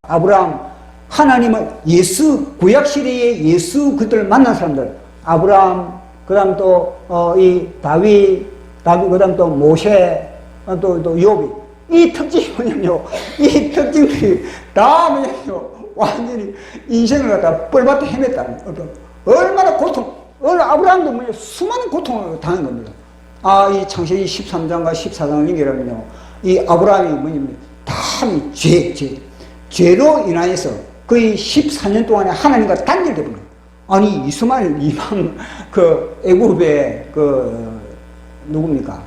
아브라함, 하나님은 구약 시대에 예수 그들을 만난 사람들, 아브라함, 그 다음 또, 이 다윗, 그 다음 또 모세, 또 욥이. 이 특징이 뭐냐면요. 이 특징들이 다 뭐냐면요. 완전히 인생을 갖다 뻘밭에 헤맸다는 거예요. 얼마나 아브라함도 뭐냐. 수많은 고통을 당한 겁니다. 이 창세기 13장과 14장을 얘기하면요. 이 아브라함이 뭐냐면 다 죄로 인하여서 거의 14년 동안에 하나님과 단절되어 버린 거예요. 아니, 이스마엘 이방, 애굽의 누굽니까?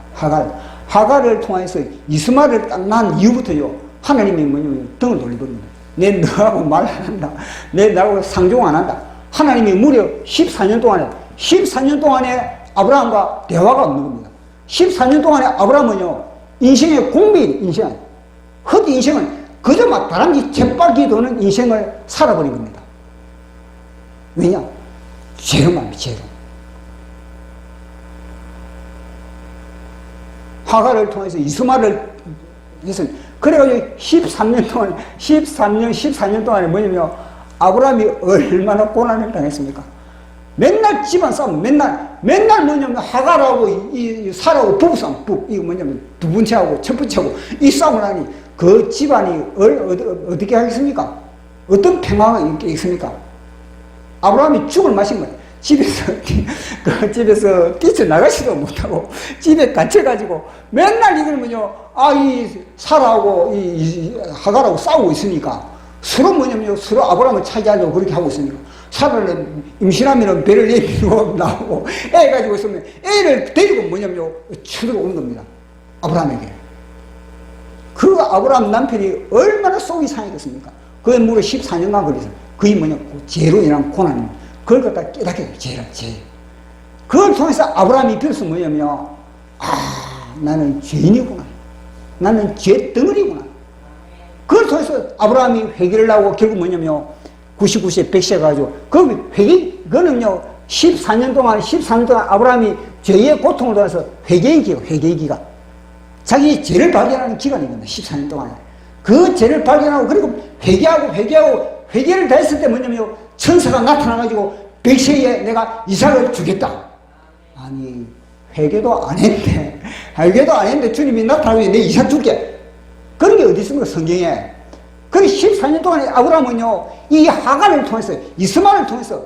하갈을 통해서 이스마엘을 딱 낳은 이후부터요, 하나님이 뭐냐면 등을 돌리거든요. 내 너하고 말 안 한다. 내 나하고 상종 안 한다. 하나님이 무려 14년 동안에 아브라함과 대화가 없는 겁니다. 14년 동안에 아브라함은요, 인생의 공비인 인생, 헛 인생을 그저 막 다람쥐 쳇바퀴 도는 인생을 살아버린 겁니다. 왜냐? 죄로만, 죄로. 하갈을 통해서 이스마엘을 해서, 그래가지고 14년 동안에 뭐냐면, 아브라함이 얼마나 고난을 당했습니까? 맨날 집안 싸움, 맨날 뭐냐면, 하갈하고 사라하고 부부싸움, 이거 뭐냐면, 두 번째하고 첫 번째하고 이 싸움을 하니, 그 집안이 어떻게 하겠습니까? 어떤 평화가 있겠습니까? 아브라함이 죽을 맛인 거예요. 집에서 뛰쳐나가지도 못하고, 집에 갇혀가지고, 맨날 이걸 이 사라하고, 이 하갈하고 싸우고 있으니까, 서로 서로 아브라함을 차지하려고 그렇게 하고 있으니까, 사라는 임신하면 배를 내밀고 나오고, 애 가지고 있으면 애를 데리고 쳐들어오는 겁니다. 아브라함에게. 그 아브라함 남편이 얼마나 속이 상했겠습니까? 그게 무려 14년간 걸려서, 그게 죄로 인한 고난입니다. 그걸 갖다 깨닫게 돼요. 죄. 그걸 통해서 아브라함이 비로소 나는 죄인이구나. 나는 죄 덩어리구나. 그걸 통해서 아브라함이 회개를 하고 결국 99세 100세 가지고 그거는요 14년 동안 아브라함이 죄의 고통을 통해서 회개의 기가 자기 죄를 발견하는 기간인 겁니다. 14년 동안에 그 죄를 발견하고 그리고 회개를 다 했을 때 천사가 나타나가지고 100세에 내가 이삭을 주겠다. 아니 회개도 안 했는데 주님이 나타나고 내 이삭 줄게. 그런 게 어디 있습니까 성경에. 그 14년 동안에 아브라함은요 이 하갈을 통해서 이스마엘을 통해서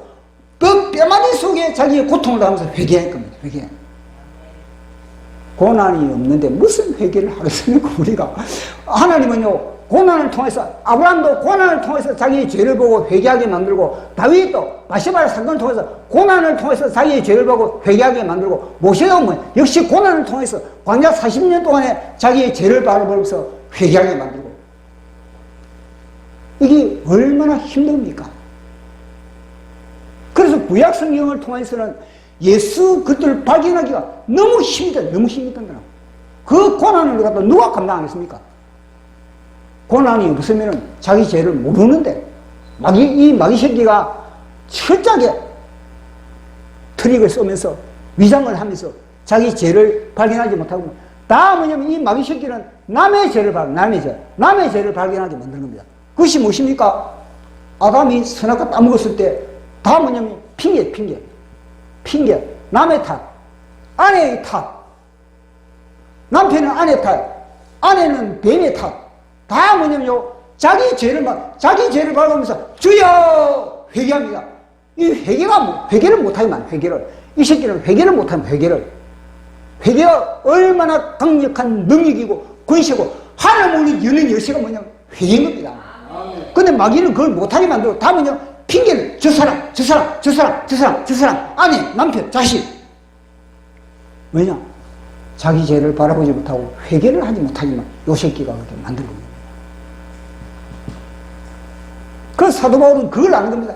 그 뼈마디 속에 자기의 고통을 당하면서 회개할 겁니다. 회개. 고난이 없는데 무슨 회개를 하겠습니까 우리가. 하나님은요 고난을 통해서 아브라함도 고난을 통해서 자기의 죄를 보고 회개하게 만들고 다윗도 바세바의 사건을 통해서 고난을 통해서 자기의 죄를 보고 회개하게 만들고 모세도 역시 고난을 통해서 광야 40년 동안에 자기의 죄를 바라보면서 회개하게 만들고 이게 얼마나 힘듭니까? 그래서 구약 성경을 통해서는 예수 그들을 발견하기가 너무 힘이 든다. 그 고난을 갖다 누가 감당하겠습니까? 고난이 없으면 자기 죄를 모르는데 이 마귀 새끼가 철저하게 트릭을 쓰면서 위장을 하면서 자기 죄를 발견하지 못하고 다 뭐냐면 이 마귀 새끼는 남의 죄를 발견하게 만드는 겁니다. 그것이 무엇입니까? 아담이 선악과 따먹었을 때 다 뭐냐면 핑계 남의 탓, 아내의 탓, 남편은 아내 탓, 아내는 뱀의 탓. 다 뭐냐면요, 자기 죄를 발견하면서 주여 회개합니다. 이 회개를 못하지만 이 새끼는 회개를 못하면 회개가 얼마나 강력한 능력이고 권세고 하늘 문을 여는 열쇠가 뭐냐면 회개인 겁니다. 근데 마귀는 그걸 못하게 만들고 다 핑계를 저 사람 아내 남편 자식 왜냐 자기 죄를 바라보지 못하고 회개를 하지 못하지만 요 새끼가 그렇게 만들고 있는 겁니다. 그래서 사도 바울은 그걸 아는 겁니다.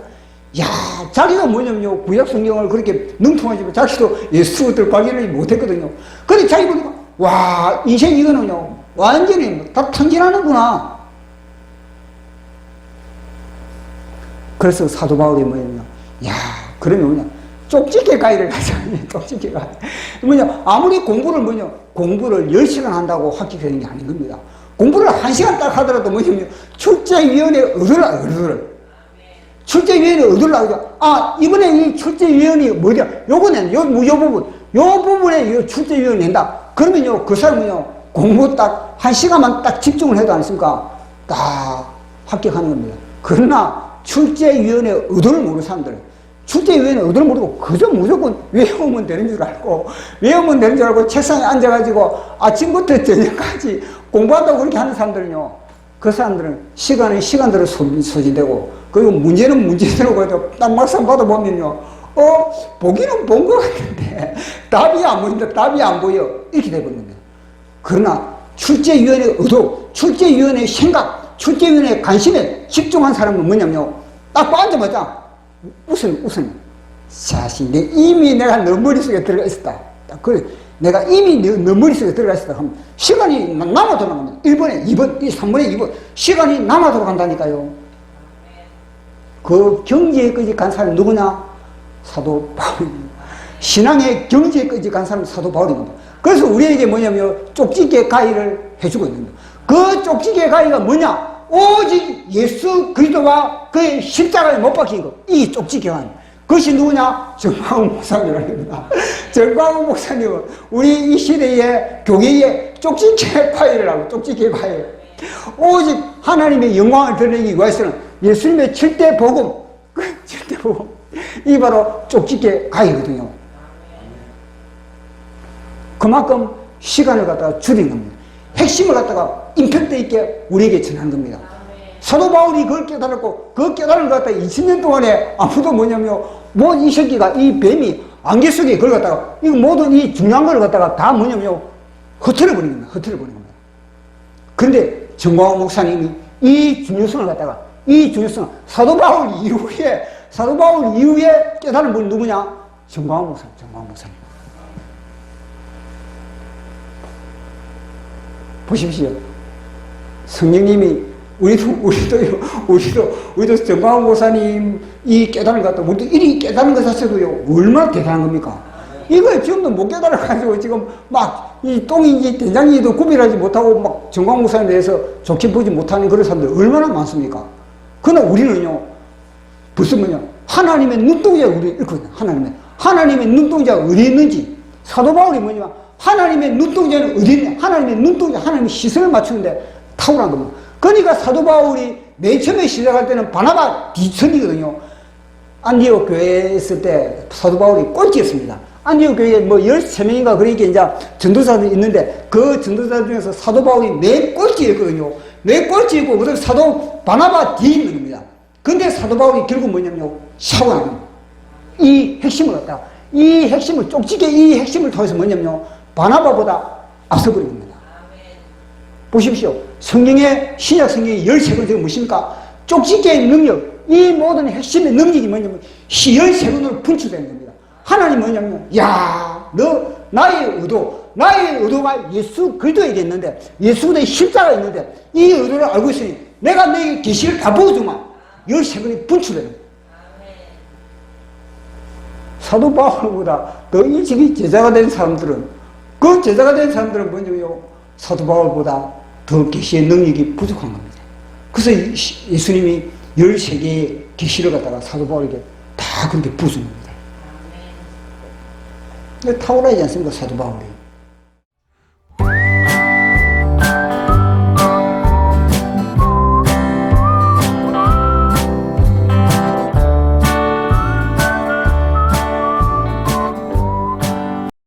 야, 자기가 뭐냐면요, 구약 성경을 그렇게 능통하지만 자기도 예수를 발견하지 못했거든요. 근데 자기 보니까, 와, 인생 이거는요, 완전히 다 탕진하는구나. 그래서 사도 바울이 뭐냐면, 야, 그러면 뭐냐, 쪽집게 가위를 하자. 쪽집게 가위. 아무리 공부를 10시간 한다고 합격되는 게 아닌 겁니다. 공부를 1시간 딱 하더라도 뭐냐면 출제위원회 의도를 출제위원회 의도를 하죠. 아, 이번에 이 출제위원이 뭐냐, 요거는 요 부분에 요 출제위원이 낸다. 그러면요, 그 사람은요, 공부 딱 1시간만 딱 집중을 해도 않습니까? 딱 합격하는 겁니다. 그러나 출제위원회 의도를 모르는 사람들은 출제위원회 의도를 모르고 그저 무조건 외우면 되는 줄 알고 책상에 앉아가지고 아침부터 저녁까지 공부한다고 그렇게 하는 사람들은요, 그 사람들은 시간은 시간대로 소진되고, 그리고 문제는 문제대로 가지고 딱 막상 받아보면요, 보기는 본 것 같은데 답이 안 보인다, 답이 안 보여, 이렇게 돼버립니다. 그러나 출제위원회 의도, 출제위원회 생각, 출제위원회 관심에 집중한 사람은 뭐냐면요, 딱 앉아보자 웃음. 자신, 이미 내가 너 머릿속에 들어가 있었다. 그래, 내가 이미 너 머릿속에 들어가 있었다 하면 시간이 남아도록 합니다. 1번에 2번, 3번에 2번. 시간이 남아도록 한다니까요. 그 경지에까지 간 사람이 누구냐? 사도 바울입니다. 신앙의 경지에까지 간 사람은 사도 바울입니다. 그래서 우리에게 뭐냐면 쪽지게 가위를 해주고 있는 거예요. 그 쪽지게 가위가 뭐냐? 오직 예수 그리스도와 그의 십자가에 못 박힌 것. 이 쪽지교환. 그것이 누구냐? 정광훈 목사님입니다. 정광훈 목사님은 우리 이 시대의 교회에 쪽지개 파일을 하고, 쪽지개 파일. 오직 하나님의 영광을 드러내기 위해서는 예수님의 7대 복음, 그 7대 복음. 이 바로 쪽지개 가이거든요. 그만큼 시간을 갖다가 줄인 겁니다. 핵심을 갖다가 임팩트 있게 우리에게 전하는 겁니다. 사도 바울이 그걸 깨달았고, 그 깨달은 것 갖다가 2000년 동안에 아무도 뭐냐면, 이 새끼가, 이 뱀이 안개 속에 그걸 갖다가, 이 모든 이 중요한 걸 갖다가 다 뭐냐면, 흐트려버린 겁니다. 그런데 정광훈 목사님이 이 중요성을 갖다가, 사도 바울 이후에 깨달은 분이 누구냐? 정광훈 목사님. 보십시오. 성령님이 우리도 정광훈 목사님 이 깨달은 것 같다. 우리도 이리 깨달은 것 자체도요, 얼마나 대단한 겁니까? 이걸 지금도 못 깨달아가지고 지금 막 이 똥인지 된장인지도 구별하지 못하고 막 정광훈 목사님에 대해서 좋게 보지 못하는 그런 사람들 얼마나 많습니까? 그러나 우리는요, 벌써 하나님의 눈동자가 우리 읽거든요. 하나님의 눈동자가 어디 있는지. 사도 바울이 뭐냐면, 하나님의 눈동자는 어디 있냐? 하나님의 시선을 맞추는데 탁월한 겁니다. 그러니까 사도 바울이 맨 처음에 시작할 때는 바나바 뒤천이거든요. 안디옥 교회에 있을 때 사도 바울이 꼴찌였습니다. 안디옥 교회에 13명인가 그러니까 이제 전도사들이 있는데, 그 전도사 중에서 사도 바울이 맨 꼴찌였거든요. 맨 꼴찌였고, 그래서 사도 바나바 뒤에 있는 겁니다. 근데 사도 바울이 결국 뭐냐면요, 샤워하는 겁니다. 이 핵심을 갖다가, 쪽지게 이 핵심을 통해서 뭐냐면요, 바나바보다 앞서버린 겁니다. 보십시오. 성경의, 신약 성경의 13권이 무엇입니까? 쪽지게의 능력, 이 모든 핵심의 능력이 뭐냐면 13권으로 분출되는 겁니다. 하나님 뭐냐면, 나의 의도가 예수 그리스도에게 있는데, 예수 그리스도의 십자가 있는데, 이 의도를 알고 있으니 내가 너에게 계시를 다 보여주마. 13권이 분출되는 겁니다. 사도 바울보다 더 일찍이 제자가 된 사람들은, 뭐냐면요, 사도 바울보다 더 계시의 능력이 부족한 겁니다. 그래서 예수님이 13개의 계시를 갖다가 사도 바울에게 다 근데 부순 겁니다. 탁월하지 않습니까, 사도 바울이?